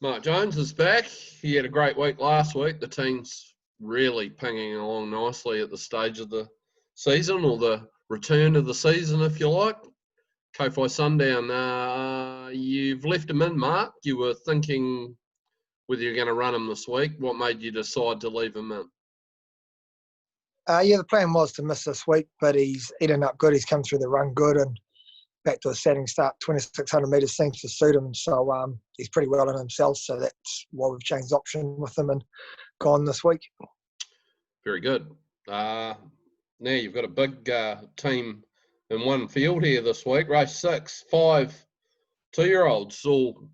Mark Jones is back. He had a great week last week. The team's really pinging along nicely at the stage of the season, or the return of the season, if you like. Kofi Sundown, you've left him in, Mark. You were thinking whether you're going to run him this week. What made you decide to leave him in? The plan was to miss this week, but he's eaten up good. He's come through the run good and back to a setting start. 2,600 metres seems to suit him, so he's pretty well in himself. So that's why we've changed option with him and gone this week. Very good. Now you've got a big team in one field here this week. Race 6, 5 2-year-olds, all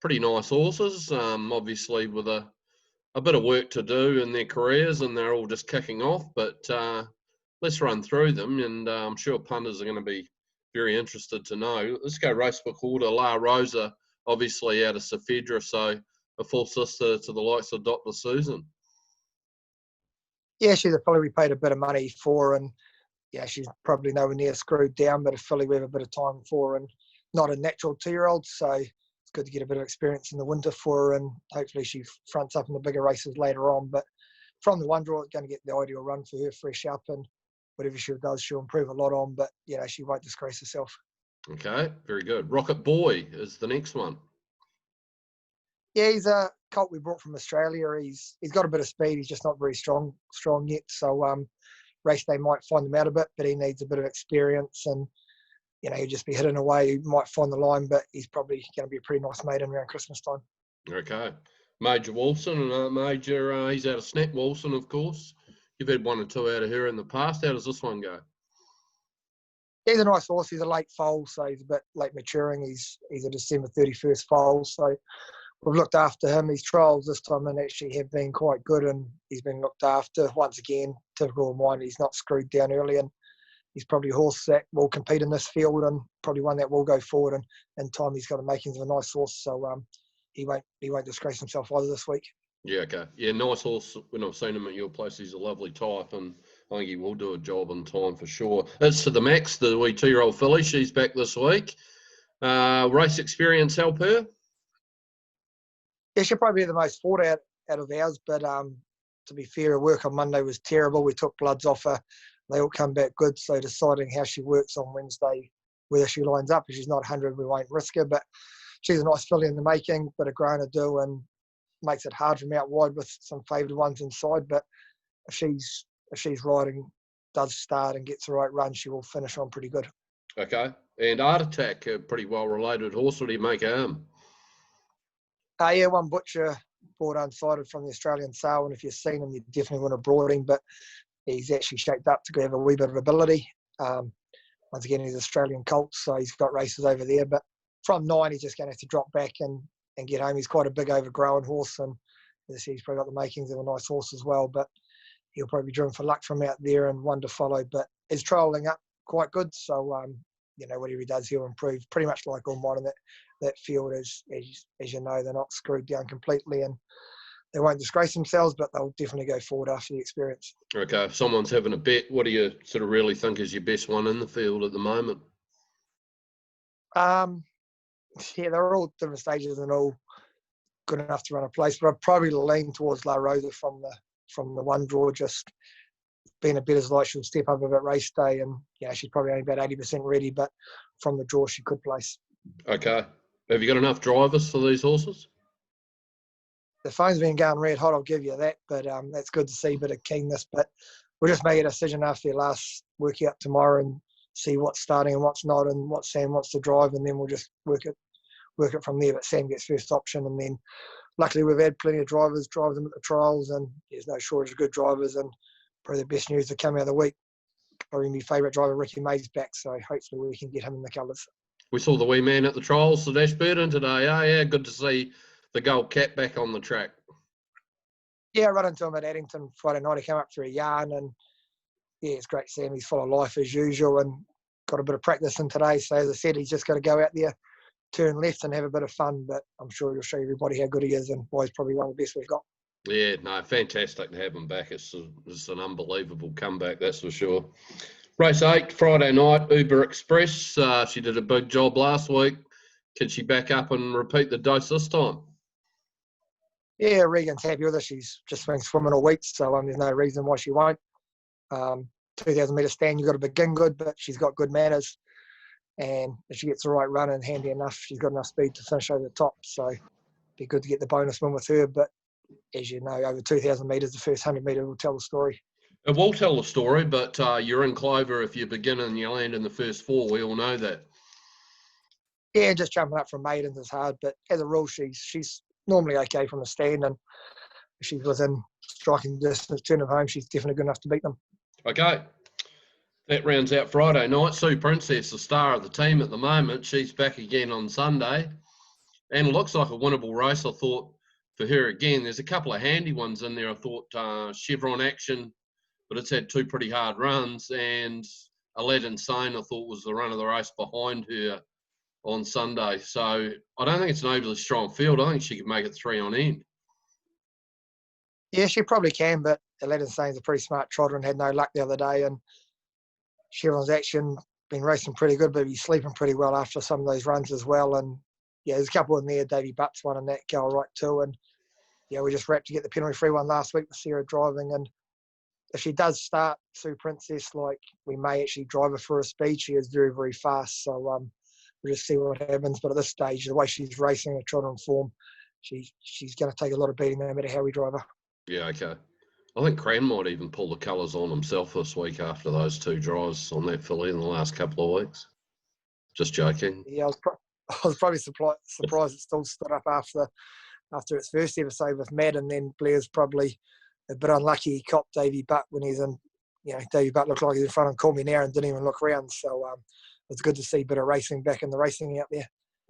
pretty nice horses. Obviously with a bit of work to do in their careers, and they're all just kicking off. But let's run through them, and I'm sure punters are going to be very interested to know. Let's go racebook order. La Rosa, obviously out of Safedra, so a full sister to the likes of Dr. Susan. Yeah, she's a filly we paid a bit of money for, and yeah, she's probably nowhere near screwed down, but a filly we have a bit of time for, and not a natural 2-year-old, so it's good to get a bit of experience in the winter for her, and hopefully she fronts up in the bigger races later on. But from the one draw, it's going to get the ideal run for her, fresh up, and whatever she does, she'll improve a lot on, but she won't disgrace herself. Okay, very good. Rocket Boy is the next one. Yeah, he's a colt we brought from Australia. He's got a bit of speed. He's just not very strong yet. So race day might find him out a bit, but he needs a bit of experience, and he'll just be hidden away. He might find the line, but he's probably going to be a pretty nice maiden around Christmas time. Okay. Major Wilson, and he's out of Snap Wilson, of course. You've had one or two out of her in the past. How does this one go? He's a nice horse. He's a late foal, so he's a bit late maturing. He's a December 31st foal, so we've looked after him. His trials this time and actually have been quite good, and he's been looked after. Once again, typical of mine, he's not screwed down early, and he's probably a horse that will compete in this field, and probably one that will go forward. And in time, he's got the makings of a nice horse, so he won't disgrace himself either this week. Yeah, okay. Yeah, nice horse. When I've seen him at your place, he's a lovely type, and I think he will do a job in time for sure. It's to the Max, the wee 2-year-old filly. She's back this week. Race experience help her? Yeah, she'll probably be the most fought out of ours, but to be fair, her work on Monday was terrible. We took bloods off her. They all come back good, so deciding how she works on Wednesday, whether she lines up, if she's not 100, we won't risk her, but she's a nice filly in the making, bit of growing to do, and makes it hard from out wide with some favoured ones inside. But if she's riding, does start and gets the right run, she will finish on pretty good. Okay. And Art Attack, a pretty well related horse. What do you make of him? Yeah, one butcher bought unsighted from the Australian sale, and if you've seen him, you definitely want to brought him, but he's actually shaped up to have a wee bit of ability. Once again, he's Australian colt, so he's got races over there, but from 9, he's just going to have to drop back and get home. He's quite a big overgrown horse, and as I see, he's probably got the makings of a nice horse as well, but he'll probably be driven for luck from out there and one to follow. But he's trolling up quite good, so whatever he does, he'll improve. Pretty much like all mine in that field, as you know, they're not screwed down completely, and they won't disgrace themselves, but they'll definitely go forward after the experience. Okay, if someone's having a bet, what do you sort of really think is your best one in the field at the moment? Yeah, they're all different stages and all good enough to run a place, but I'd probably lean towards La Rosa from the one draw, just being a bit as light, she'll step up a bit race day, and she's probably only about 80% ready, but from the draw she could place. Okay. Have you got enough drivers for these horses? The phone's been going red hot, I'll give you that, but that's good to see a bit of keenness. But we'll just make a decision after your last workout tomorrow and see what's starting and what's not, and what Sam wants to drive, and then we'll just work it from there. But Sam gets first option, and then luckily we've had plenty of drivers drive them at the trials, and there's no shortage of good drivers. And probably the best news to come out of the week, probably my favourite driver, Ricky May's back, so hopefully we can get him in the colours. We saw the wee man at the trials, Sadesh Burton, today. Oh, yeah, good to see the gold cap back on the track. Yeah, I ran into him at Addington Friday night. He came up for a yarn, and yeah, it's great to see him. He's full of life as usual, and got a bit of practice in today. So as I said, he's just got to go out there, turn left and have a bit of fun, but I'm sure he'll show everybody how good he is and why he's probably one of the best we've got. Yeah, no, fantastic to have him back. It's an unbelievable comeback, that's for sure. Race 8, Friday night, Uber Express. She did a big job last week. Can she back up and repeat the dose this time? Yeah, Regan's happy with her. She's just been swimming all week, so there's no reason why she won't. 2,000 metre stand, you've got to begin good, but she's got good manners. And if she gets the right run and handy enough, she's got enough speed to finish over the top. So it'd be good to get the bonus win with her. But as you know, over 2,000 metres, the first 100 metre will tell the story. It will tell the story, but you're in clover if you begin and you land in the first four. We all know that. Yeah, just jumping up from maidens is hard, but as a rule, she's normally okay from the stand, and if she's within striking distance, turn them home, she's definitely good enough to beat them. Okay. That rounds out Friday night. Sue Princess, the star of the team at the moment. She's back again on Sunday. And it looks like a winnable race, I thought, for her again. There's a couple of handy ones in there. I thought Chevron Action, but it's had two pretty hard runs. And Aladdin Sane, I thought, was the run of the race behind her on Sunday. So I don't think it's an overly strong field. I think she could make it 3 on end. Yeah, she probably can, but Aladdin Sane's a pretty smart trotter and had no luck the other day. And Chevron's Action been racing pretty good, but he's sleeping pretty well after some of those runs as well. And yeah, there's a couple in there. Davey Butts one and that go right too. And yeah, we just wrapped to get the penalty-free one last week with Sarah driving. And if she does start Sue Princess, like, we may actually drive her for a speed. She is very, very fast. So we'll just see what happens. But at this stage, the way she's racing, her trotter and form, she's going to take a lot of beating no matter how we drive her. Yeah, okay. I think Cran might even pull the colours on himself this week after those 2 drives on that filly in the last couple of weeks. Just joking. Yeah, I was probably surprised it still stood up after its first episode with Matt, and then Blair's probably a bit unlucky. He copped Davey Butt when he's in. Davey Butt looked like he's in front and called me now and didn't even look around. So it's good to see a bit of racing back in the racing out there.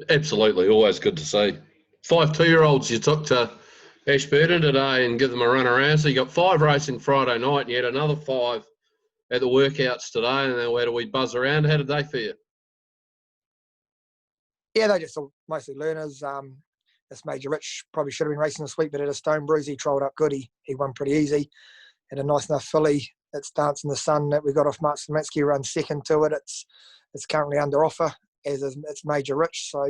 Absolutely, always good to see. 5 2-year-olds you took to Ashburton today and give them a run around. So you got 5 racing Friday night, and you had another 5 at the workouts today, and then where do we buzz around? How did they feel? Yeah, they're just mostly learners. This Major Rich probably should have been racing this week, but at a Stone Bruise, he trolled up good. He won pretty easy. Had a nice enough filly. It's Dance in the Sun that we got off Mark Szymanski, run second to it. It's currently under offer, as is it's Major Rich. So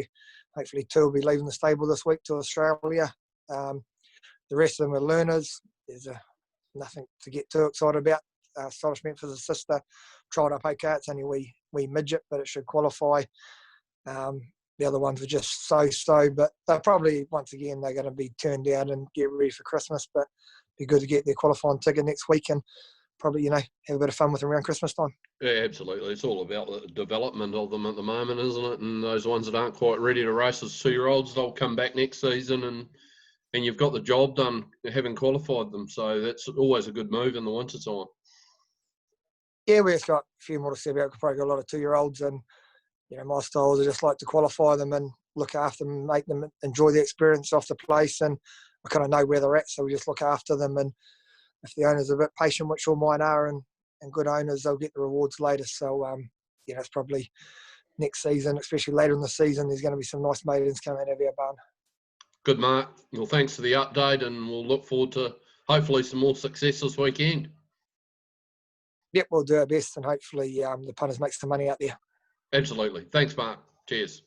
hopefully 2 will be leaving the stable this week to Australia. The rest of them are learners. There's nothing to get too excited about. Scottish Memphis' sister tried up okay. It's only wee midget, but it should qualify. The other ones were just so, but they're probably, once again, they're going to be turned down and get ready for Christmas, but be good to get their qualifying ticket next week and probably, have a bit of fun with them around Christmas time. Yeah, absolutely. It's all about the development of them at the moment, isn't it? And those ones that aren't quite ready to race as 2-year-olds, they'll come back next season and you've got the job done having qualified them. So that's always a good move in the winter time. Yeah, we've got a few more to see about. We've probably got a lot of 2-year-olds, and my styles are just like to qualify them and look after them, make them enjoy the experience off the place, and I kind of know where they're at, so we just look after them. And if the owners are a bit patient, which all mine are, and good owners, they'll get the rewards later. So it's probably next season, especially later in the season, there's going to be some nice maidens coming out of our barn. Good, Mark. Well, thanks for the update, and we'll look forward to hopefully some more success this weekend. Yep, we'll do our best, and hopefully the punters make some money out there. Absolutely. Thanks, Mark. Cheers.